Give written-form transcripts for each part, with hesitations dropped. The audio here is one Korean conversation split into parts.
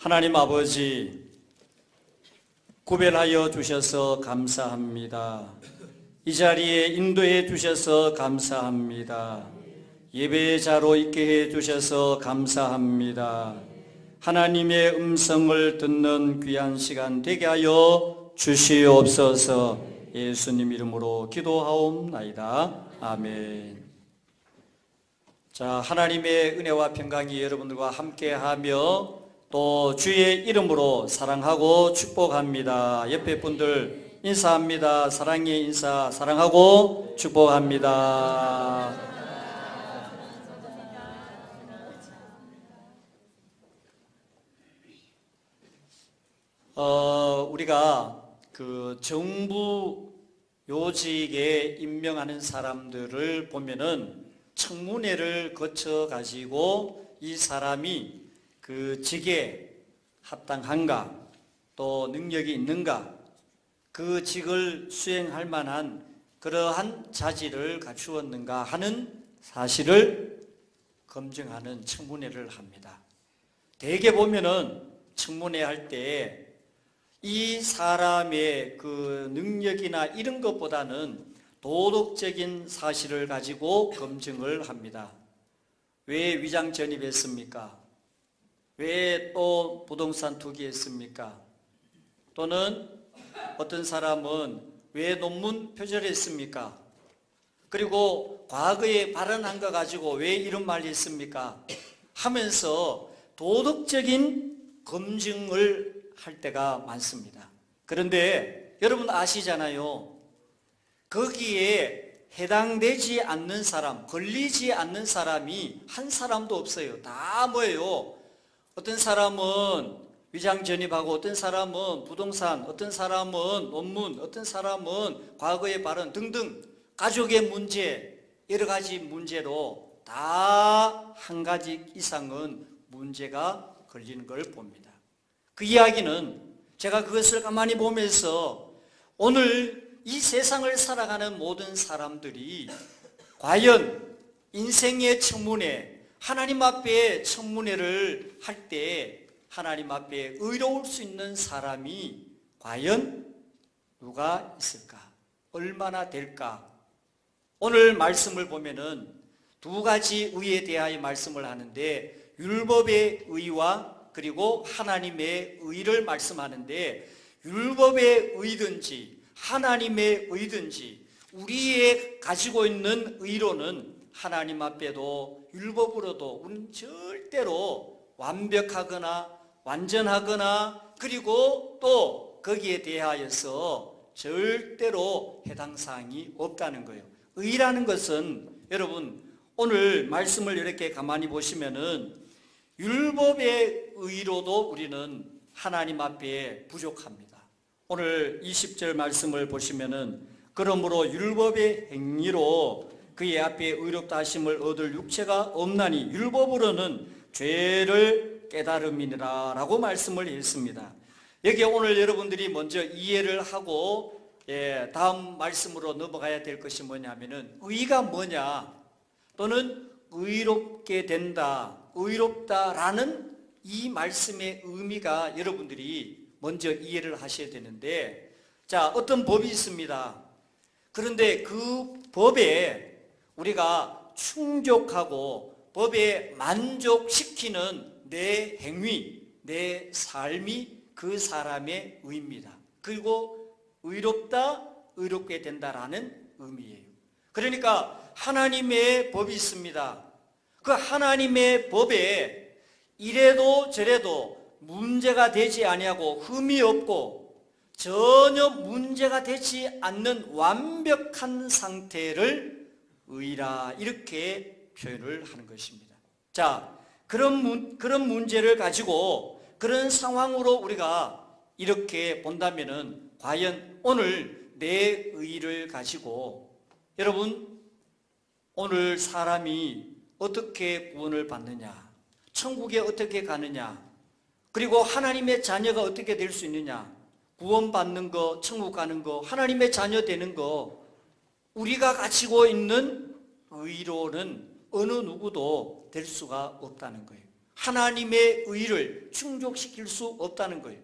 하나님 아버지, 구별하여 주셔서 감사합니다. 이 자리에 인도해 주셔서 감사합니다. 예배자로 있게 해 주셔서 감사합니다. 하나님의 음성을 듣는 귀한 시간 되게 하여 주시옵소서. 예수님 이름으로 기도하옵나이다. 아멘. 자, 하나님의 은혜와 평강이 여러분들과 함께하며 또 주의 이름으로 사랑하고 축복합니다. 옆에 분들 인사합니다. 사랑의 인사, 사랑하고 축복합니다. 우리가 그 정부 요직에 임명하는 사람들을 보면은 청문회를 거쳐 가지고 이 사람이 그 직에 합당한가, 또 능력이 있는가, 그 직을 수행할 만한 그러한 자질을 갖추었는가 하는 사실을 검증하는 청문회를 합니다. 대개 보면은 청문회 할 때 이 사람의 그 능력이나 이런 것보다는 도덕적인 사실을 가지고 검증을 합니다. 왜 위장 전입했습니까? 왜 또 부동산 투기했습니까? 또는 어떤 사람은 왜 논문 표절했습니까? 그리고 과거에 발언한 거 가지고 왜 이런 말 했습니까? 하면서 도덕적인 검증을 할 때가 많습니다. 그런데 여러분 아시잖아요. 거기에 해당되지 않는 사람, 걸리지 않는 사람이 한 사람도 없어요. 다 뭐예요? 어떤 사람은 위장 전입하고, 어떤 사람은 부동산, 어떤 사람은 논문, 어떤 사람은 과거의 발언 등등 가족의 문제, 여러 가지 문제로 다 한 가지 이상은 문제가 걸리는 걸 봅니다. 그 이야기는 제가 그것을 가만히 보면서 오늘 이 세상을 살아가는 모든 사람들이 과연 인생의 청문회, 하나님 앞에 청문회를 할 때 하나님 앞에 의로울 수 있는 사람이 과연 누가 있을까? 얼마나 될까? 오늘 말씀을 보면은 두 가지 의에 대하여 말씀을 하는데 율법의 의와 그리고 하나님의 의를 말씀하는데, 율법의 의든지 하나님의 의든지 우리의 가지고 있는 의로는 하나님 앞에도 율법으로도 우리는 절대로 완벽하거나 완전하거나 그리고 또 거기에 대하여서 절대로 해당 사항이 없다는 거예요. 의라는 것은 여러분 오늘 말씀을 이렇게 가만히 보시면은 율법의 의로도 우리는 하나님 앞에 부족합니다. 오늘 20절 말씀을 보시면은 그러므로 율법의 행위로 그의 앞에 의롭다 하심을 얻을 육체가 없나니 율법으로는 죄를 깨달음이니라 라고 말씀을 했습니다. 여기에 오늘 여러분들이 먼저 이해를 하고 다음 말씀으로 넘어가야 될 것이 뭐냐면은 의가 뭐냐, 또는 의롭게 된다, 의롭다라는 이 말씀의 의미가 여러분들이 먼저 이해를 하셔야 되는데, 자, 어떤 법이 있습니다. 그런데 그 법에 우리가 충족하고 법에 만족시키는 내 행위, 내 삶이 그 사람의 의입니다. 그리고 의롭다, 의롭게 된다라는 의미예요. 그러니까 하나님의 법이 있습니다. 그 하나님의 법에 이래도 저래도 문제가 되지 아니하고 흠이 없고 전혀 문제가 되지 않는 완벽한 상태를 의라 이렇게 표현을 하는 것입니다. 자, 그런 문제를 가지고 그런 상황으로 우리가 이렇게 본다면은 과연 오늘 내 의를 가지고 여러분 오늘 사람이 어떻게 구원을 받느냐, 천국에 어떻게 가느냐, 그리고 하나님의 자녀가 어떻게 될 수 있느냐, 구원받는 거, 천국 가는 거, 하나님의 자녀 되는 거, 우리가 가지고 있는 의로는 어느 누구도 될 수가 없다는 거예요. 하나님의 의를 충족시킬 수 없다는 거예요.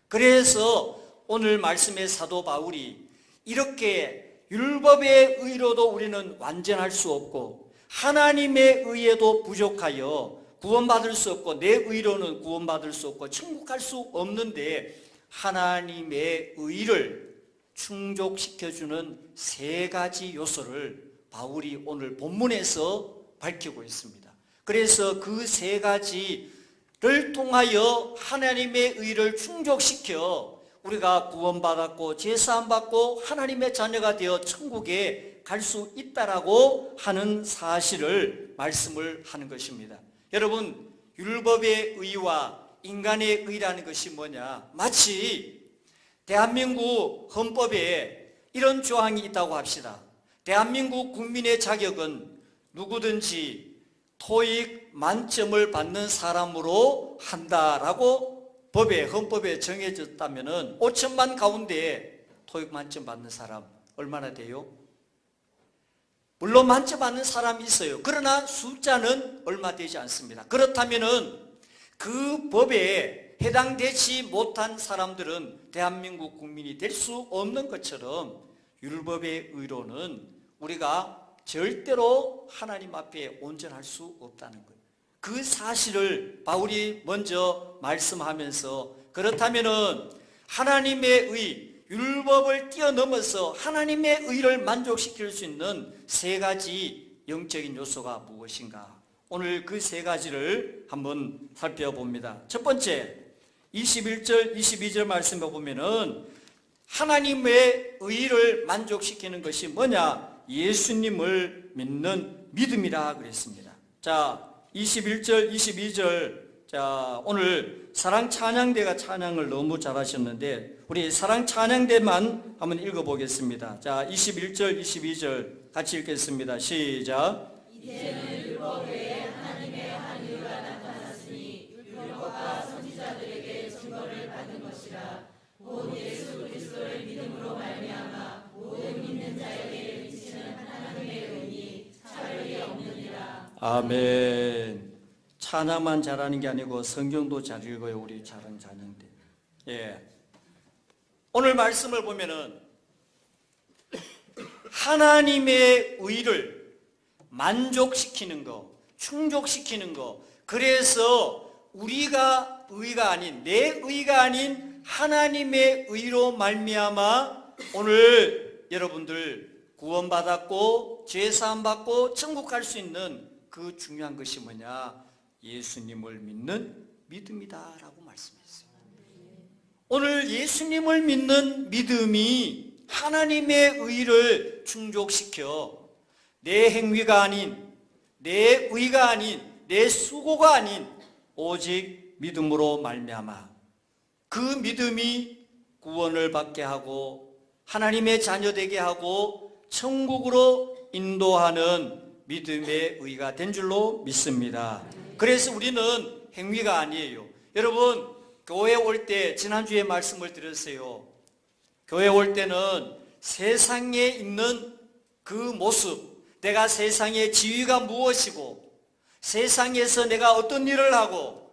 그래서 오늘 말씀의 사도 바울이 이렇게 율법의 의로도 우리는 완전할 수 없고 하나님의 의에도 부족하여 구원받을 수 없고 내 의로는 구원받을 수 없고 천국 갈 수 없는데 하나님의 의를 충족시켜주는 세 가지 요소를 바울이 오늘 본문에서 밝히고 있습니다. 그래서 그 세 가지를 통하여 하나님의 의를 충족시켜 우리가 구원받았고 제사함받고 하나님의 자녀가 되어 천국에 갈 수 있다라고 하는 사실을 말씀을 하는 것입니다. 여러분, 율법의 의와 인간의 의라는 것이 뭐냐? 마치 대한민국 헌법에 이런 조항이 있다고 합시다. 대한민국 국민의 자격은 누구든지 토익 만점을 받는 사람으로 한다라고 헌법에 정해졌다면 5천만 가운데 토익 만점 받는 사람 얼마나 돼요? 물론 만점 받는 사람이 있어요. 그러나 숫자는 얼마 되지 않습니다. 그렇다면 그 법에 해당되지 못한 사람들은 대한민국 국민이 될 수 없는 것처럼 율법의 의로는 우리가 절대로 하나님 앞에 온전할 수 없다는 거예요. 그 사실을 바울이 먼저 말씀하면서 그렇다면 하나님의 의, 율법을 뛰어넘어서 하나님의 의를 만족시킬 수 있는 세 가지 영적인 요소가 무엇인가? 오늘 그 세 가지를 한번 살펴봅니다. 첫 번째, 21절, 22절 말씀에 보면은 하나님의 의를 만족시키는 것이 뭐냐? 예수님을 믿는 믿음이라 그랬습니다. 자, 21절, 22절. 자, 오늘 사랑 찬양대가 찬양을 너무 잘하셨는데 우리 사랑 찬양대만 한번 읽어보겠습니다. 자, 21절, 22절 같이 읽겠습니다. 시작. 이제는 율법 외에 하나님의 한 의가 나타났으니 율법과 선지자들에게 증거를 받은 것이라. 곧 예수 그리스도의 믿음으로 말미암아 모든 믿는 자에게 미치는 하나님의 의니 차별이 없느니라. 아멘. 찬양만 잘하는 게 아니고 성경도 잘 읽어요. 우리 사랑 찬양대. 예. 오늘 말씀을 보면은 하나님의 의를 만족시키는 거, 충족시키는 거. 그래서 우리가 의가 아닌, 내 의가 아닌 하나님의 의로 말미암아 오늘 여러분들 구원받았고 죄사함 받고 천국 갈 수 있는 그 중요한 것이 뭐냐? 예수님을 믿는 믿음이다라고 말씀했어요. 오늘 예수님을 믿는 믿음이 하나님의 의를 충족시켜 내 행위가 아닌, 내 의가 아닌, 내 수고가 아닌 오직 믿음으로 말미암아 그 믿음이 구원을 받게 하고 하나님의 자녀 되게 하고 천국으로 인도하는 믿음의 의가 된 줄로 믿습니다. 그래서 우리는 행위가 아니에요. 여러분, 교회 올 때 지난주에 말씀을 드렸어요. 교회 올 때는 세상에 있는 그 모습, 내가 세상의 지위가 무엇이고 세상에서 내가 어떤 일을 하고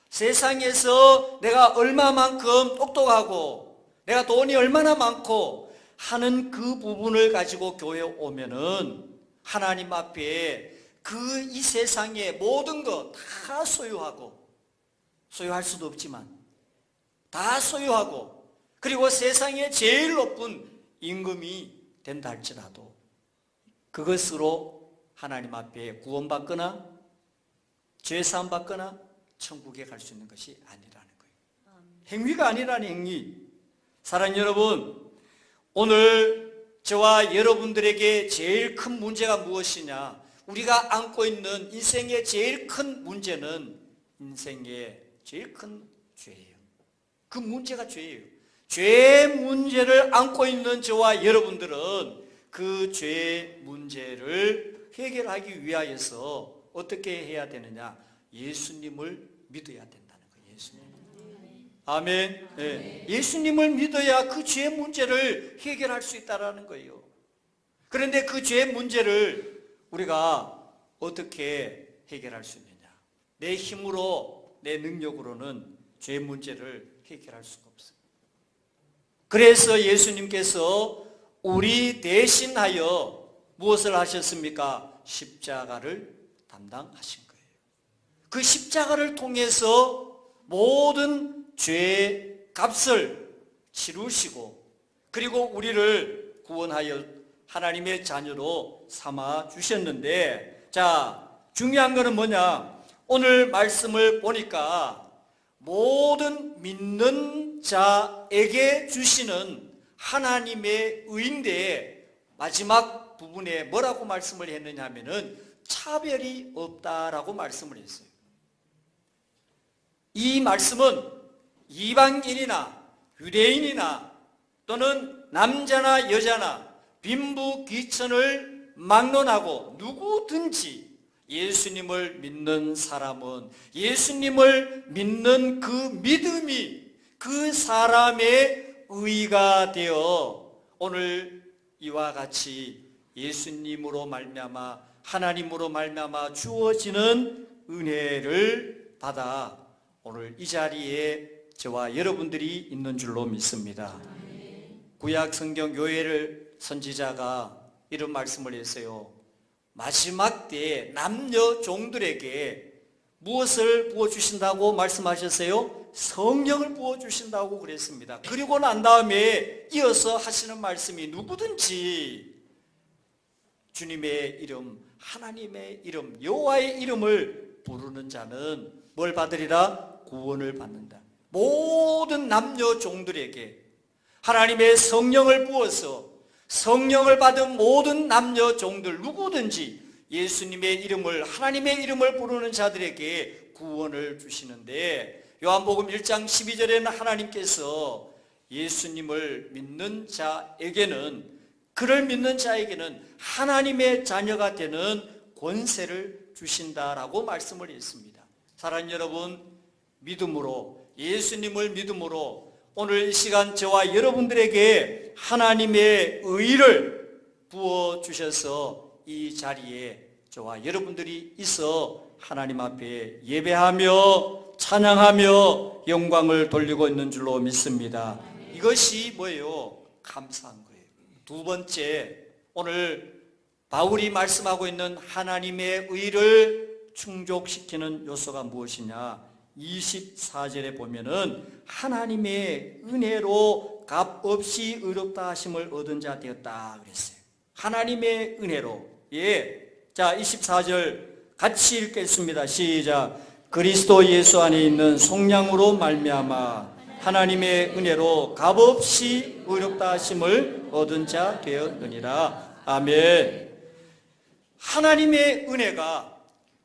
세상에서 내가 얼마만큼 똑똑하고 내가 돈이 얼마나 많고 하는 그 부분을 가지고 교회에 오면은 하나님 앞에 그 이 세상의 모든 것 다 소유하고 소유할 수도 없지만 다 소유하고 그리고 세상에 제일 높은 임금이 된다 할지라도 그것으로 하나님 앞에 구원받거나 죄사함 받거나 천국에 갈 수 있는 것이 아니라는 거예요. 행위가 아니라는 행위. 사랑하는 여러분, 오늘 저와 여러분들에게 제일 큰 문제가 무엇이냐? 우리가 안고 있는 인생의 제일 큰 문제는 인생의 제일 큰 죄예요. 그 문제가 죄예요. 죄의 문제를 안고 있는 저와 여러분들은 그 죄의 문제를 해결하기 위하여서 어떻게 해야 되느냐? 예수님을 믿어야 된다는 거예요. 예수님. 아멘. 네. 예수님을 믿어야 그 죄의 문제를 해결할 수 있다는 거예요. 그런데 그 죄의 문제를 우리가 어떻게 해결할 수 있느냐? 내 힘으로, 내 능력으로는 죄 문제를 해결할 수가 없어요. 그래서 예수님께서 우리 대신하여 무엇을 하셨습니까? 십자가를 담당하신 거예요. 그 십자가를 통해서 모든 죄 값을 치루시고, 그리고 우리를 구원하여 하나님의 자녀로 삼아 주셨는데, 자, 중요한 것은 뭐냐? 오늘 말씀을 보니까 모든 믿는 자에게 주시는 하나님의 의인데, 마지막 부분에 뭐라고 말씀을 했느냐 하면은 차별이 없다라고 말씀을 했어요. 이 말씀은 이방인이나 유대인이나 또는 남자나 여자나 빈부귀천을 막론하고 누구든지 예수님을 믿는 사람은 예수님을 믿는 그 믿음이 그 사람의 의가 되어 오늘 이와 같이 예수님으로 말미암아 하나님으로 말미암아 주어지는 은혜를 받아 오늘 이 자리에 저와 여러분들이 있는 줄로 믿습니다. 구약 성경 요엘 선지자가 이런 말씀을 했어요. 마지막 때에 남녀 종들에게 무엇을 부어주신다고 말씀하셨어요? 성령을 부어주신다고 그랬습니다. 그리고 난 다음에 이어서 하시는 말씀이 누구든지 주님의 이름, 하나님의 이름, 여호와의 이름을 부르는 자는 뭘 받으리라? 구원을 받는다. 모든 남녀 종들에게 하나님의 성령을 부어서 성령을 받은 모든 남녀 종들 누구든지 예수님의 이름을, 하나님의 이름을 부르는 자들에게 구원을 주시는데, 요한복음 1장 12절에는 하나님께서 예수님을 믿는 자에게는, 그를 믿는 자에게는 하나님의 자녀가 되는 권세를 주신다라고 말씀을 했습니다. 사랑하는 여러분, 믿음으로, 예수님을 믿음으로 오늘 이 시간 저와 여러분들에게 하나님의 의를 부어주셔서 이 자리에 저와 여러분들이 있어 하나님 앞에 예배하며 찬양하며 영광을 돌리고 있는 줄로 믿습니다. 이것이 뭐예요? 감사한 거예요. 두 번째, 오늘 바울이 말씀하고 있는 하나님의 의를 충족시키는 요소가 무엇이냐? 24절에 보면은 하나님의 은혜로 값없이 의롭다 하심을 얻은 자 되었다 그랬어요. 하나님의 은혜로. 자, 24절 같이 읽겠습니다. 시작. 그리스도 예수 안에 있는 속량으로 말미암아 하나님의 은혜로 값없이 의롭다 하심을 얻은 자 되었느니라. 아멘. 하나님의 은혜가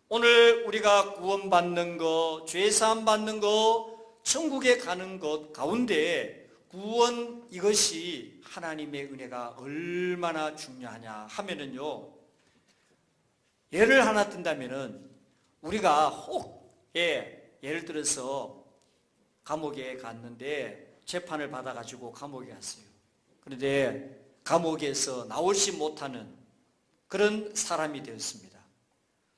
오늘 우리가 구원받는 것, 죄사함 받는 것, 천국에 가는 것 가운데 구원, 이것이 하나님의 은혜가 얼마나 중요하냐 하면은요, 예를 하나 든다면은 우리가 예를 들어서 감옥에 갔는데 재판을 받아가지고 감옥에 갔어요. 그런데 감옥에서 나오지 못하는 그런 사람이 되었습니다.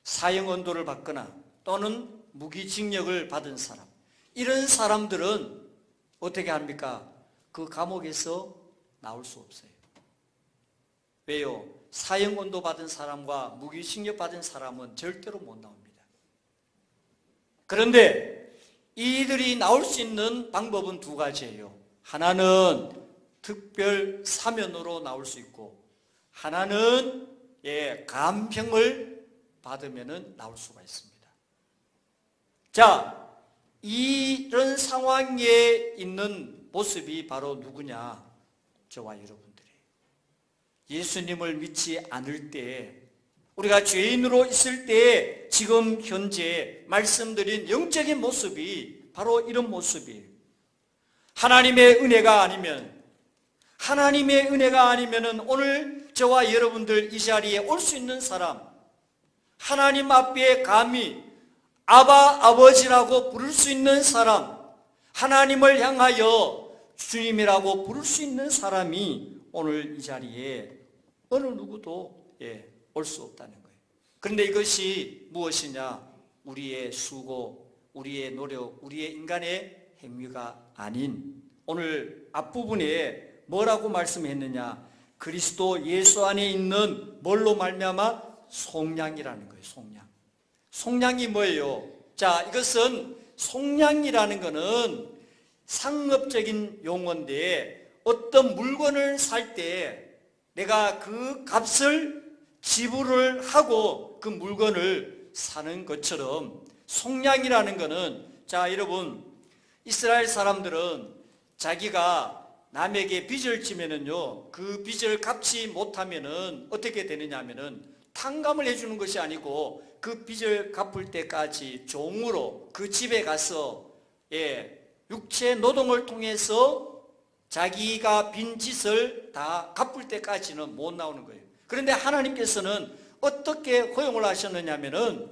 사형언도를 받거나 또는 무기징역을 받은 사람, 이런 사람들은 어떻게 합니까? 그 감옥에서 나올 수 없어요. 왜요? 사형언도 받은 사람과 무기징역 받은 사람은 절대로 못 나옵니다. 그런데 이들이 나올 수 있는 방법은 두 가지예요. 하나는 특별 사면으로 나올 수 있고, 하나는 감형을 받으면 나올 수가 있습니다. 자, 이런 상황에 있는 모습이 바로 누구냐? 저와 여러분들이에요. 예수님을 믿지 않을 때, 우리가 죄인으로 있을 때 지금 현재 말씀드린 영적인 모습이 바로 이런 모습이에요. 하나님의 은혜가 아니면, 하나님의 은혜가 아니면 오늘 저와 여러분들 이 자리에 올 수 있는 사람, 하나님 앞에 감히 아바 아버지라고 부를 수 있는 사람, 하나님을 향하여 주님이라고 부를 수 있는 사람이 오늘 이 자리에 어느 누구도 올 수 없다는 거예요. 그런데 이것이 무엇이냐? 우리의 수고, 우리의 노력, 우리의 인간의 행위가 아닌 오늘 앞부분에 뭐라고 말씀했느냐? 그리스도 예수 안에 있는 뭘로 말미암아? 속량이라는 거예요. 속량. 속량이 뭐예요? 자, 이것은 속량이라는 것은 상업적인 용어인데 어떤 물건을 살 때 내가 그 값을 지불을 하고 그 물건을 사는 것처럼 속량이라는 것은, 자, 여러분, 이스라엘 사람들은 자기가 남에게 빚을 지면은요, 그 빚을 갚지 못하면은 어떻게 되느냐 하면은 탕감을 해주는 것이 아니고 그 빚을 갚을 때까지 종으로 그 집에 가서 육체 노동을 통해서 자기가 빈 짓을 다 갚을 때까지는 못 나오는 거예요. 그런데 하나님께서는 어떻게 허용을 하셨느냐 하면은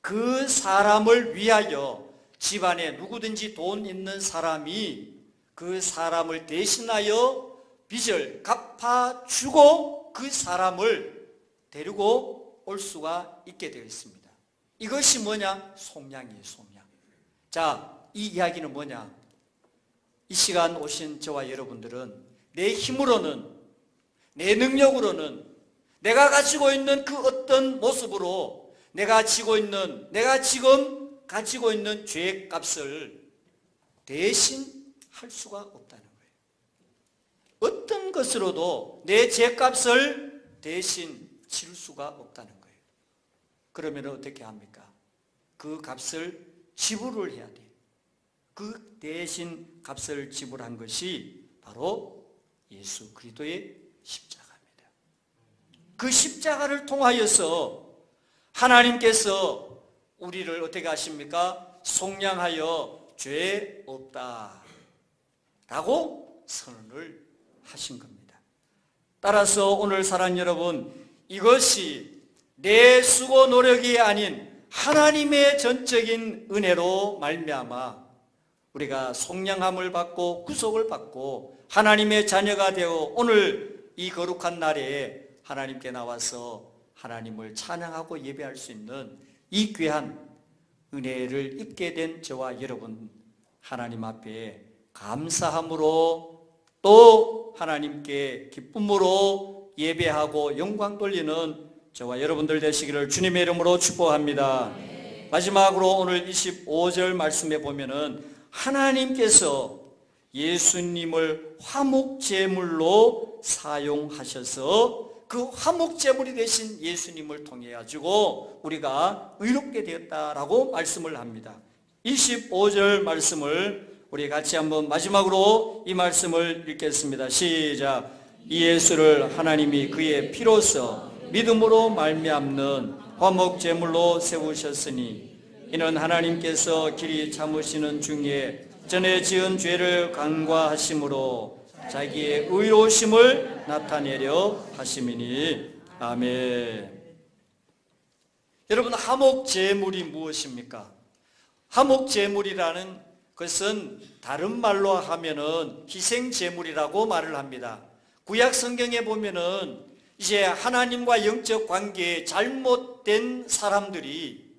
그 사람을 위하여 집안에 누구든지 돈 있는 사람이 그 사람을 대신하여 빚을 갚아주고 그 사람을 데리고 올 수가 있게 되어 있습니다. 이것이 뭐냐? 속량이에요. 속량. 자, 이 이야기는 뭐냐? 이 시간 오신 저와 여러분들은 내 힘으로는, 내 능력으로는, 내가 가지고 있는 그 어떤 모습으로 내가 지금 가지고 있는 죄의 값을 대신 할 수가 없다는 거예요. 어떤 것으로도 내 죄값을 대신 치를 수가 없다는 거예요. 그러면 어떻게 합니까? 그 값을 지불을 해야 돼요. 그 대신 값을 지불한 것이 바로 예수 그리스도의 십자가입니다. 그 십자가를 통하여서 하나님께서 우리를 어떻게 하십니까? 속량하여 죄 없다 라고 선언을 하신 겁니다. 따라서 오늘 사랑 여러분, 이것이 내 수고 노력이 아닌 하나님의 전적인 은혜로 말미암아 우리가 속량함을 받고 구속을 받고 하나님의 자녀가 되어 오늘 이 거룩한 날에 하나님께 나와서 하나님을 찬양하고 예배할 수 있는 이 귀한 은혜를 입게 된 저와 여러분, 하나님 앞에 감사함으로 또 하나님께 기쁨으로 예배하고 영광 돌리는 저와 여러분들 되시기를 주님의 이름으로 축복합니다. 마지막으로 오늘 25절 말씀에 보면은 하나님께서 예수님을 화목제물로 사용하셔서 그 화목제물이 되신 예수님을 통해 가지고 우리가 의롭게 되었다라고 말씀을 합니다. 25절 말씀을 우리 같이 한번 마지막으로 이 말씀을 읽겠습니다. 시작. 이 예수를 하나님이 그의 피로써 믿음으로 말미암는 화목제물로 세우셨으니 이는 하나님께서 길이 참으시는 중에 전에 지은 죄를 간과하심으로 자기의 의로우심을 나타내려 하심이니. 아멘. 여러분, 화목제물이 무엇입니까? 화목제물이라는 것은 다른 말로 하면은 희생제물이라고 말을 합니다. 구약 성경에 보면은 이제 하나님과 영적 관계에 잘못된 사람들이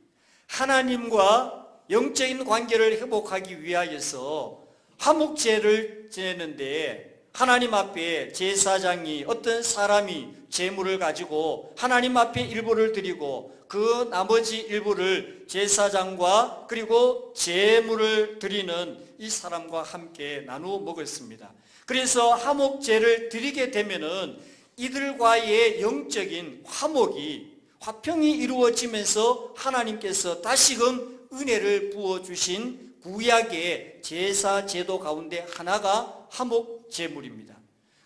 하나님과 영적인 관계를 회복하기 위하여서 화목제를 지내는데 하나님 앞에 제사장이 어떤 사람이 제물을 가지고 하나님 앞에 일부를 드리고 그 나머지 일부를 제사장과 그리고 제물을 드리는 이 사람과 함께 나누어 먹었습니다. 그래서 화목제를 드리게 되면은 이들과의 영적인 화평이 이루어지면서 하나님께서 다시금 은혜를 부어주신 구약의 제사 제도 가운데 하나가 화목제물입니다.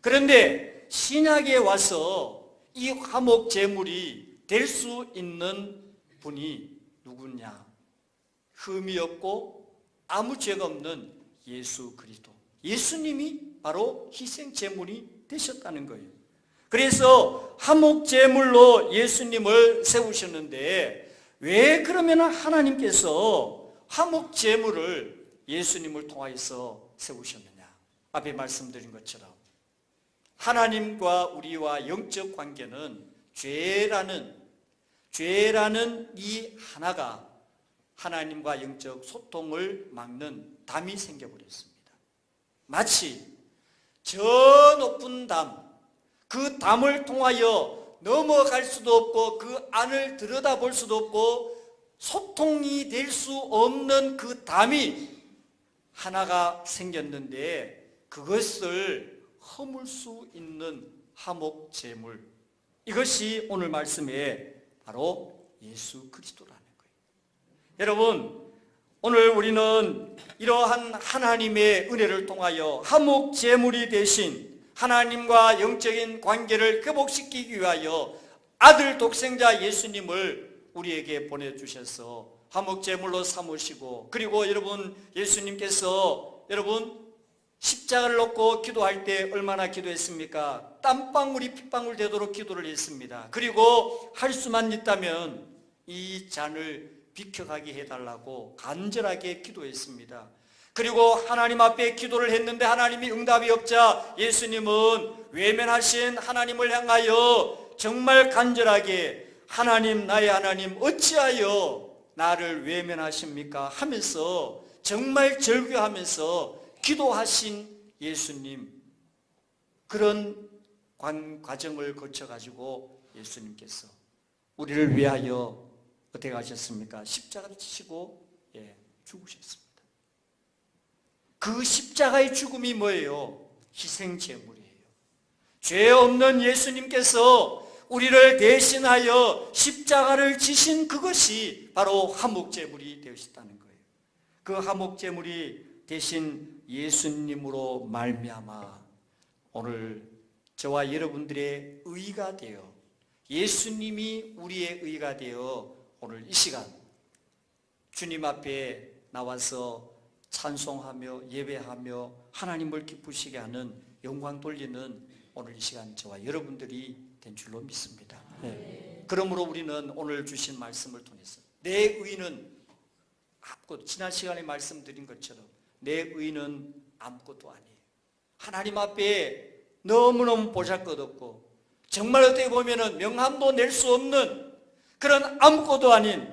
그런데 신약에 와서 이 화목제물이 될 수 있는 분이 누구냐? 흠이 없고 아무 죄가 없는 예수 그리스도, 예수님이 바로 희생제물이 되셨다는 거예요. 그래서 화목제물로 예수님을 세우셨는데 왜 그러면 하나님께서 화목제물을 예수님을 통하여서 세우셨느냐? 앞에 말씀드린 것처럼 하나님과 우리와 영적 관계는 죄라는 이 하나가 하나님과 영적 소통을 막는 담이 생겨버렸습니다. 마치 저 높은 담, 그 담을 통하여 넘어갈 수도 없고 그 안을 들여다볼 수도 없고 소통이 될 수 없는 그 담이 하나가 생겼는데 그것을 허물 수 있는 화목제물, 이것이 오늘 말씀에 바로 예수 그리스도라는 거예요. 여러분, 오늘 우리는 이러한 하나님의 은혜를 통하여 화목제물이 되신 하나님과 영적인 관계를 회복시키기 위하여 아들 독생자 예수님을 우리에게 보내주셔서 화목제물로 삼으시고, 그리고 여러분, 예수님께서 여러분 십자가를 놓고 기도할 때 얼마나 기도했습니까? 땀방울이 핏방울 되도록 기도를 했습니다. 그리고 할 수만 있다면 이 잔을 비켜가게 해달라고 간절하게 기도했습니다. 그리고 하나님 앞에 기도를 했는데 하나님이 응답이 없자 예수님은 외면하신 하나님을 향하여 정말 간절하게 하나님, 나의 하나님 어찌하여 나를 외면하십니까? 하면서 정말 절규하면서 기도하신 예수님, 그런 과정을 거쳐가지고 예수님께서 우리를 위하여 어떻게 하셨습니까? 십자가를 지시고 죽으셨습니다. 그 십자가의 죽음이 뭐예요? 희생제물이에요. 죄 없는 예수님께서 우리를 대신하여 십자가를 지신 그것이 바로 화목제물이 되셨다는 거예요. 그 화목제물이 대신 예수님으로 말미암아 오늘 저와 여러분들의 의가 되어, 예수님이 우리의 의가 되어 오늘 이 시간 주님 앞에 나와서 찬송하며 예배하며 하나님을 기쁘시게 하는, 영광 돌리는 오늘 이 시간 저와 여러분들이 된 줄로 믿습니다. 그러므로 우리는 오늘 주신 말씀을 통해서 내 의는 아무것도, 지난 시간에 말씀드린 것처럼 내 의는 아무것도 아니에요. 하나님 앞에 너무너무 보잘것없고 정말 어떻게 보면 명함도 낼 수 없는 그런 아무것도 아닌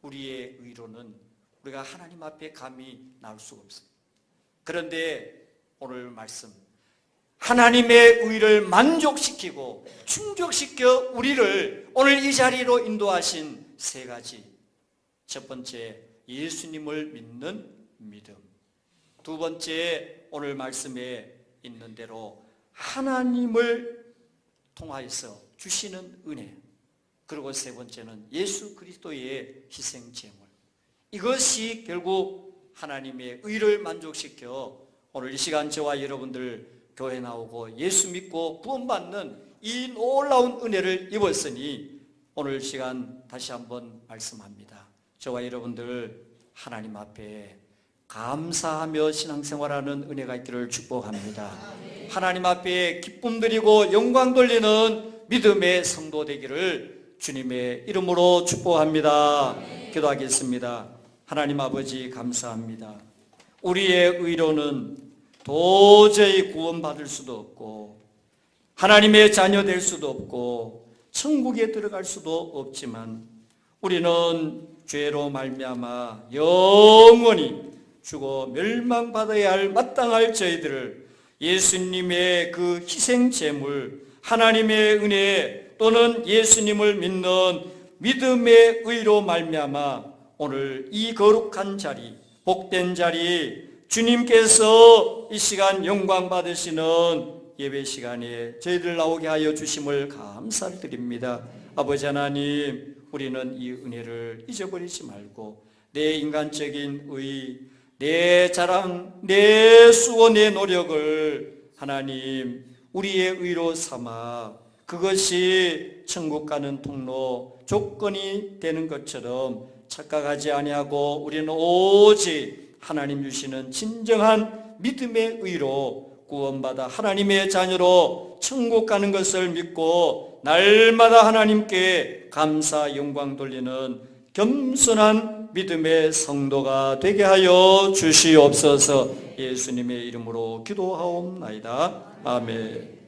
우리의 의로는 우리가 하나님 앞에 감히 나올 수가 없습니다. 그런데 오늘 말씀, 하나님의 의를 만족시키고 충족시켜 우리를 오늘 이 자리로 인도하신 세 가지. 첫 번째, 예수님을 믿는 믿음. 두 번째, 오늘 말씀에 있는 대로 하나님을 통하여서 주시는 은혜. 그리고 세 번째는 예수 그리스도의 희생제물. 이것이 결국 하나님의 의를 만족시켜 오늘 이 시간 저와 여러분들 교회 나오고 예수 믿고 구원받는 이 놀라운 은혜를 입었으니 오늘 시간 다시 한번 말씀합니다. 저와 여러분들 하나님 앞에 감사하며 신앙생활하는 은혜가 있기를 축복합니다. 하나님 앞에 기쁨 드리고 영광 돌리는 믿음의 성도 되기를 주님의 이름으로 축복합니다. 기도하겠습니다. 하나님 아버지 감사합니다. 우리의 의로는 도저히 구원받을 수도 없고 하나님의 자녀 될 수도 없고 천국에 들어갈 수도 없지만 우리는 죄로 말미암아 영원히 죽어 멸망받아야 할 마땅할 저희들을 예수님의 그 희생제물, 하나님의 은혜 또는 예수님을 믿는 믿음의 의로 말미암아 오늘 이 거룩한 자리, 복된 자리, 주님께서 이 시간 영광 받으시는 예배 시간에 저희들 나오게 하여 주심을 감사를 드립니다. 아버지 하나님, 우리는 이 은혜를 잊어버리지 말고 내 인간적인 의, 내 자랑, 내 수고, 내 노력을 하나님 우리의 의로 삼아 그것이 천국 가는 통로, 조건이 되는 것처럼 착각하지 아니하고 우리는 오직 하나님 주시는 진정한 믿음의 의로 구원받아 하나님의 자녀로 천국 가는 것을 믿고 날마다 하나님께 감사 영광 돌리는 겸손한 믿음의 성도가 되게 하여 주시옵소서. 예수님의 이름으로 기도하옵나이다. 아멘.